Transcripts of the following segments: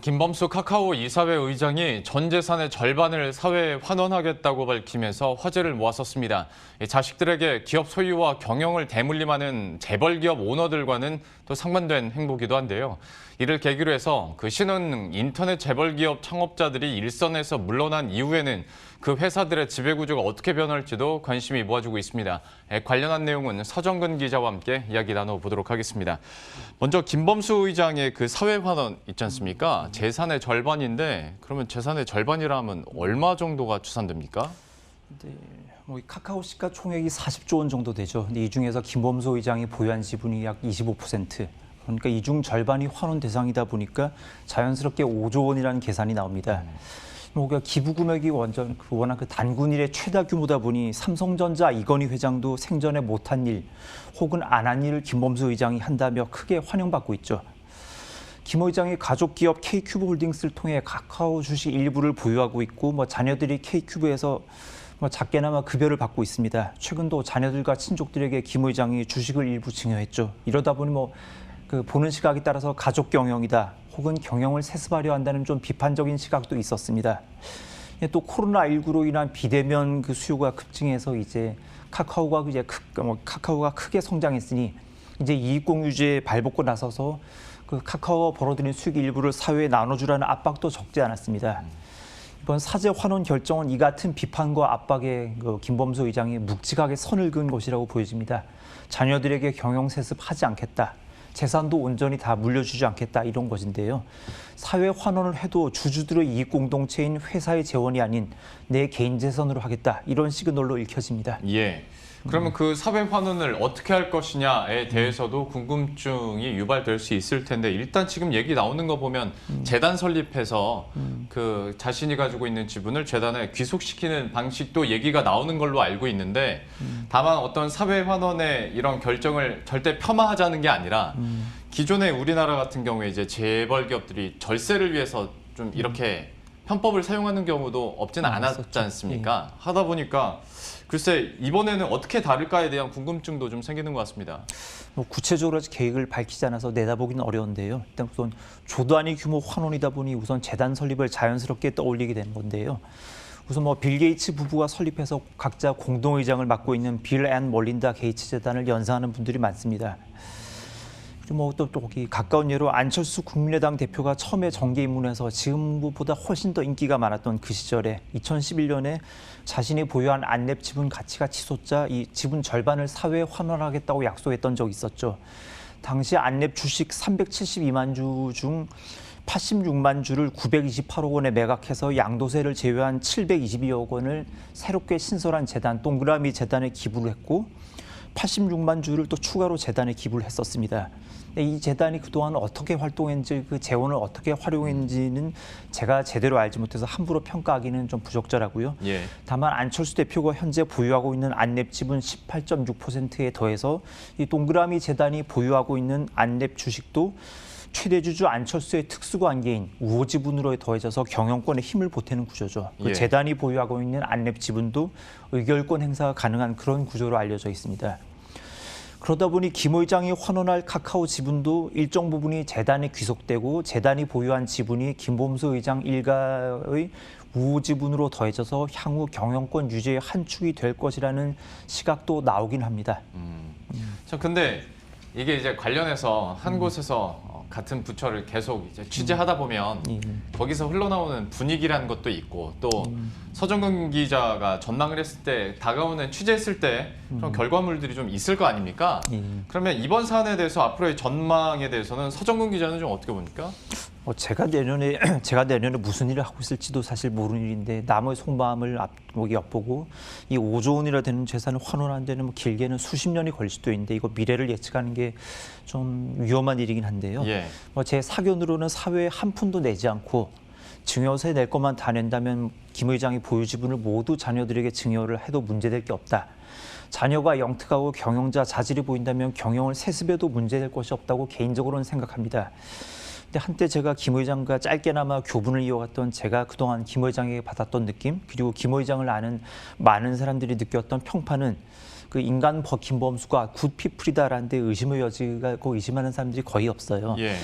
김범수 카카오 이사회 의장이 전 재산의 절반을 사회에 환원하겠다고 밝히면서 화제를 모았었습니다. 자식들에게 기업 소유와 경영을 대물림하는 재벌기업 오너들과는 또 상반된 행보기도 한데요. 이를 계기로 해서 그 신흥 인터넷 재벌기업 창업자들이 일선에서 물러난 이후에는 그 회사들의 지배구조가 어떻게 변할지도 관심이 모아지고 있습니다. 관련한 내용은 서정근 기자와 함께 이야기 나눠보도록 하겠습니다. 먼저 김범수 의장의 그 사회환원 있지 않습니까? 재산의 절반인데 그러면 재산의 절반이라면 얼마 정도가 추산됩니까? 네, 이 카카오 시가총액이 40조 원 정도 되죠. 근데 이 중에서 김범수 의장이 보유한 지분이 약 25%. 그러니까 이 중 절반이 환원 대상이다 보니까 자연스럽게 5조 원이라는 계산이 나옵니다. 기부 금액이 워낙 단군일의 최다 규모다 보니 삼성전자 이건희 회장도 생전에 못한 일 혹은 안 한 일을 김범수 의장이 한다며 크게 환영받고 있죠. 김 의장이 가족 기업 K큐브 홀딩스를 통해 카카오 주식 일부를 보유하고 있고 자녀들이 K큐브에서 작게나마 급여를 받고 있습니다. 최근도 자녀들과 친족들에게 김 의장이 주식을 일부 증여했죠. 이러다 보니 보는 시각에 따라서 가족 경영이다 혹은 경영을 세습하려 한다는 좀 비판적인 시각도 있었습니다. 또 코로나19로 인한 비대면 수요가 급증해서 이제 카카오가 크게 성장했으니 이제 이익공유제에 발벗고 나서서 카카오가 벌어들인 수익 일부를 사회에 나눠주라는 압박도 적지 않았습니다. 이번 사재 환원 결정은 이 같은 비판과 압박에 김범수 의장이 묵직하게 선을 그은 것이라고 보여집니다. 자녀들에게 경영 세습하지 않겠다. 재산도 온전히 다 물려주지 않겠다 이런 것인데요. 사회 환원을 해도 주주들의 이익 공동체인 회사의 재원이 아닌 내 개인 재산으로 하겠다 이런 시그널로 읽혀집니다. 예. 그러면 그 사회 환원을 어떻게 할 것이냐에 대해서도 궁금증이 유발될 수 있을 텐데 일단 지금 얘기 나오는 거 보면 재단 설립해서 그 자신이 가지고 있는 지분을 재단에 귀속시키는 방식도 얘기가 나오는 걸로 알고 있는데 다만 어떤 사회 환원의 이런 결정을 절대 폄하하자는 게 아니라 기존의 우리나라 같은 경우에 이제 재벌 기업들이 절세를 위해서 좀 이렇게 편법을 사용하는 경우도 없지는 않았지 않습니까? 예. 하다 보니까 글쎄 이번에는 어떻게 다를까에 대한 궁금증도 좀 생기는 것 같습니다. 구체적으로 계획을 밝히지 않아서 내다보기는 어려운데요. 일단 우선 조 단위 규모 환원이다 보니 우선 재단 설립을 자연스럽게 떠올리게 되는 건데요. 우선 빌 게이츠 부부가 설립해서 각자 공동의장을 맡고 있는 빌 앤 멀린다 게이츠 재단을 연상하는 분들이 많습니다. 또 거기 가까운 예로 안철수 국민의당 대표가 처음에 정계 입문해서 지금보다 훨씬 더 인기가 많았던 그 시절에 2011년에 자신이 보유한 안랩 지분 가치가 치솟자 이 지분 절반을 사회에 환원하겠다고 약속했던 적이 있었죠. 당시 안랩 주식 372만 주 중 86만 주를 928억 원에 매각해서 양도세를 제외한 722억 원을 새롭게 신설한 재단 동그라미 재단에 기부를 했고 86만 주를 또 추가로 재단에 기부를 했었습니다. 이 재단이 그동안 어떻게 활동했는지 그 재원을 어떻게 활용했는지는 제가 제대로 알지 못해서 함부로 평가하기는 좀 부적절하고요. 예. 다만 안철수 대표가 현재 보유하고 있는 안랩 지분 18.6%에 더해서 이 동그라미 재단이 보유하고 있는 안랩 주식도 최대 주주 안철수의 특수관계인 우호 지분으로 더해져서 경영권에 힘을 보태는 구조죠. 그 예. 재단이 보유하고 있는 안랩 지분도 의결권 행사가 가능한 그런 구조로 알려져 있습니다. 그러다 보니 김 의장이 환원할 카카오 지분도 일정 부분이 재단에 귀속되고 재단이 보유한 지분이 김범수 의장 일가의 우호 지분으로 더해져서 향후 경영권 유지의 한 축이 될 것이라는 시각도 나오긴 합니다. 자, 근데 이게 이제 관련해서 한 곳에서 같은 부처를 계속 이제 취재하다 보면 거기서 흘러나오는 분위기라는 것도 있고 또 서정근 기자가 전망을 했을 때 다가오는 취재했을 때 그런 결과물들이 좀 있을 거 아닙니까? 그러면 이번 사안에 대해서 앞으로의 전망에 대해서는 서정근 기자는 좀 어떻게 봅니까? 제가 내년에 무슨 일을 하고 있을지도 사실 모르는 일인데 남의 속마음을 엿보고 이 5조 원이나 되는 재산을 환원하는 데는 길게는 수십 년이 걸릴 수도 있는데 이거 미래를 예측하는 게 좀 위험한 일이긴 한데요. 예. 제 사견으로는 사회에 한 푼도 내지 않고 증여세 낼 것만 다 낸다면 김 의장이 보유 지분을 모두 자녀들에게 증여를 해도 문제될 게 없다. 자녀가 영특하고 경영자 자질이 보인다면 경영을 세습해도 문제될 것이 없다고 개인적으로는 생각합니다. 근데 한때 제가 김 의장과 짧게나마 교분을 이어갔던 제가 그동안 김 의장에게 받았던 느낌, 그리고 김 의장을 아는 많은 사람들이 느꼈던 평판은 그 인간 김범수가 굿피플이다라는 데 의심의 여지가 있고 의심하는 사람들이 거의 없어요. 예.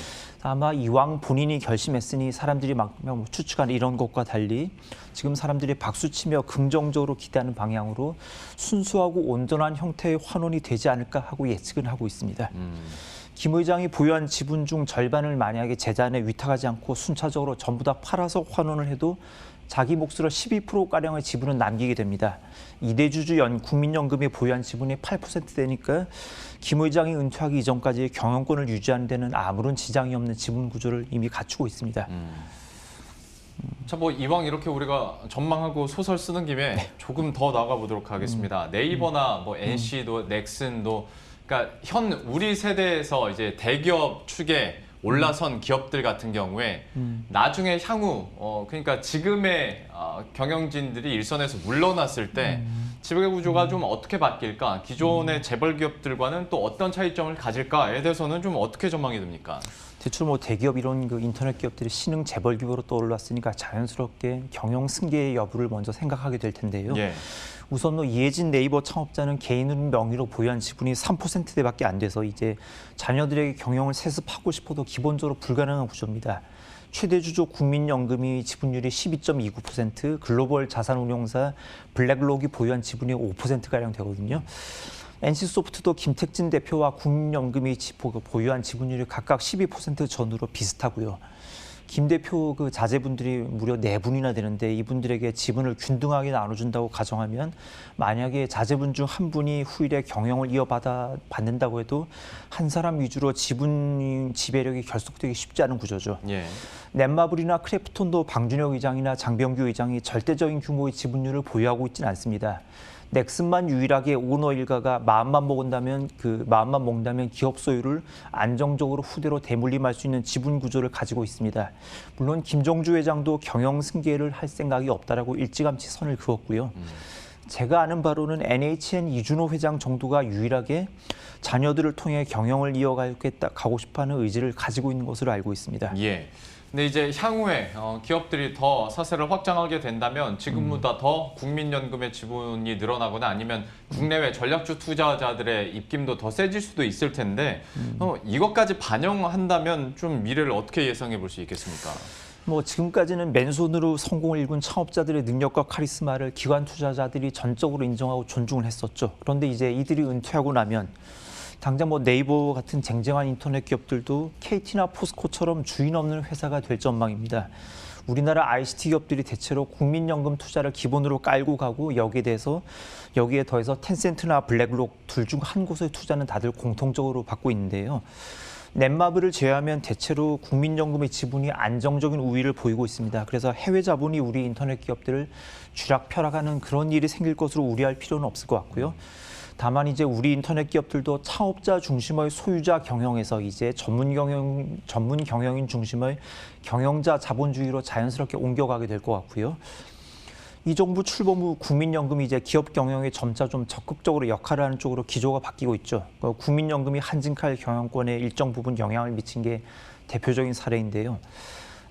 아마 이왕 본인이 결심했으니 사람들이 막 추측하는 이런 것과 달리 지금 사람들이 박수치며 긍정적으로 기대하는 방향으로 순수하고 온전한 형태의 환원이 되지 않을까 하고 예측은 하고 있습니다. 김 의장이 보유한 지분 중 절반을 만약에 재단에 위탁하지 않고 순차적으로 전부 다 팔아서 환원을 해도 자기 몫으로 12%가량의 지분은 남기게 됩니다. 이대주주 국민연금이 보유한 지분이 8% 되니까 김 의장이 은퇴하기 이전까지 경영권을 유지하는 데는 아무런 지장이 없는 지분 구조를 이미 갖추고 있습니다. 자, 뭐 이왕 이렇게 우리가 전망하고 소설 쓰는 김에 조금 더 나가보도록 하겠습니다. 네이버나 뭐 NC도 넥슨도 그러니까 현 우리 세대에서 이제 대기업 축에 올라선 기업들 같은 경우에 나중에 향후 그러니까 지금의 경영진들이 일선에서 물러났을 때 지배 구조가 좀 어떻게 바뀔까? 기존의 재벌 기업들과는 또 어떤 차이점을 가질까에 대해서는 좀 어떻게 전망이 됩니까? 대출 뭐 대기업 이런 그 인터넷 기업들이 신흥 재벌 기업으로 떠올랐으니까 자연스럽게 경영 승계의 여부를 먼저 생각하게 될 텐데요. 예. 우선 뭐 이해진 네이버 창업자는 개인 명의로 보유한 지분이 3%대밖에 안 돼서 이제 자녀들에게 경영을 세습하고 싶어도 기본적으로 불가능한 구조입니다. 최대 주주 국민연금이 지분율이 12.29%, 글로벌 자산운용사 블랙록이 보유한 지분이 5%가량 되거든요. NC소프트도 김택진 대표와 국민연금이 보유한 지분율이 각각 12% 전후로 비슷하고요. 김 대표 그 자제분들이 무려 4분이나 되는데 이분들에게 지분을 균등하게 나눠준다고 가정하면 만약에 자제분 중 한 분이 후일에 경영을 받는다고 해도 한 사람 위주로 지분 지배력이 결속되기 쉽지 않은 구조죠. 예. 넷마블이나 크래프톤도 방준혁 의장이나 장병규 의장이 절대적인 규모의 지분율을 보유하고 있지는 않습니다. 넥슨만 유일하게 오너 일가가 마음만 먹는다면 기업 소유를 안정적으로 후대로 대물림할 수 있는 지분 구조를 가지고 있습니다. 물론 김종주 회장도 경영 승계를 할 생각이 없다라고 일찌감치 선을 그었고요. 제가 아는 바로는 NHN 이준호 회장 정도가 유일하게 자녀들을 통해 경영을 가고 싶어하는 의지를 가지고 있는 것으로 알고 있습니다. 예. 근데 이제 향후에 기업들이 더 사세를 확장하게 된다면 지금보다 더 국민연금의 지분이 늘어나거나 아니면 국내외 전략주 투자자들의 입김도 더 세질 수도 있을 텐데 이것까지 반영한다면 좀 미래를 어떻게 예상해 볼 수 있겠습니까? 뭐 지금까지는 맨손으로 성공을 일군 창업자들의 능력과 카리스마를 기관 투자자들이 전적으로 인정하고 존중을 했었죠. 그런데 이제 이들이 은퇴하고 나면 당장 뭐 네이버 같은 쟁쟁한 인터넷 기업들도 KT나 포스코처럼 주인 없는 회사가 될 전망입니다. 우리나라 ICT 기업들이 대체로 국민연금 투자를 기본으로 깔고 가고 여기에 더해서 텐센트나 블랙록 둘 중 한 곳의 투자는 다들 공통적으로 받고 있는데요. 넷마블을 제외하면 대체로 국민연금의 지분이 안정적인 우위를 보이고 있습니다. 그래서 해외 자본이 우리 인터넷 기업들을 쥐락펴락하는 그런 일이 생길 것으로 우려할 필요는 없을 것 같고요. 다만 이제 우리 인터넷 기업들도 창업자 중심의 소유자 경영에서 이제 전문 경영인 중심의 경영자 자본주의로 자연스럽게 옮겨가게 될 것 같고요. 이 정부 출범 후 국민연금이 이제 기업 경영에 점차 좀 적극적으로 역할을 하는 쪽으로 기조가 바뀌고 있죠. 국민연금이 한진칼 경영권에 일정 부분 영향을 미친 게 대표적인 사례인데요.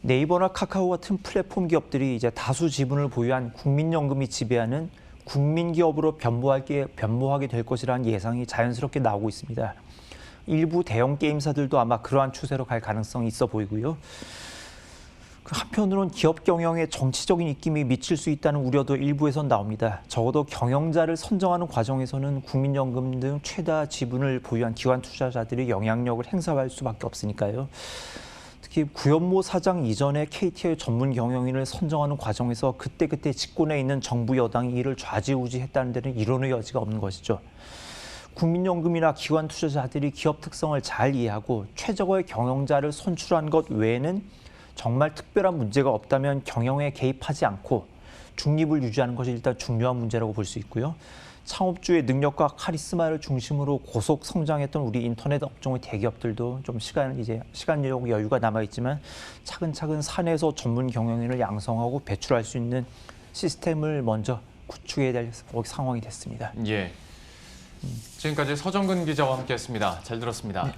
네이버나 카카오 같은 플랫폼 기업들이 이제 다수 지분을 보유한 국민연금이 지배하는 국민기업으로 변모하게 될 것이라는 예상이 자연스럽게 나오고 있습니다. 일부 대형 게임사들도 아마 그러한 추세로 갈 가능성이 있어 보이고요. 한편으로는 기업 경영에 정치적인 입김이 미칠 수 있다는 우려도 일부에선 나옵니다. 적어도 경영자를 선정하는 과정에서는 국민연금 등 최다 지분을 보유한 기관 투자자들이 영향력을 행사할 수밖에 없으니까요. 특히 구현모 사장 이전에 KT의 전문 경영인을 선정하는 과정에서 그때그때 집권에 있는 정부 여당이 이를 좌지우지했다는 데는 이론의 여지가 없는 것이죠. 국민연금이나 기관 투자자들이 기업 특성을 잘 이해하고 최적의 경영자를 선출한 것 외에는 정말 특별한 문제가 없다면 경영에 개입하지 않고 중립을 유지하는 것이 일단 중요한 문제라고 볼 수 있고요. 창업주의 능력과 카리스마를 중심으로 고속 성장했던 우리 인터넷 업종의 대기업들도 좀 시간적 여유가 남아 있지만 차근차근 사내에서 전문 경영인을 양성하고 배출할 수 있는 시스템을 먼저 구축해야 될 상황이 됐습니다. 예. 지금까지 서정근 기자와 함께했습니다. 잘 들었습니다. 네.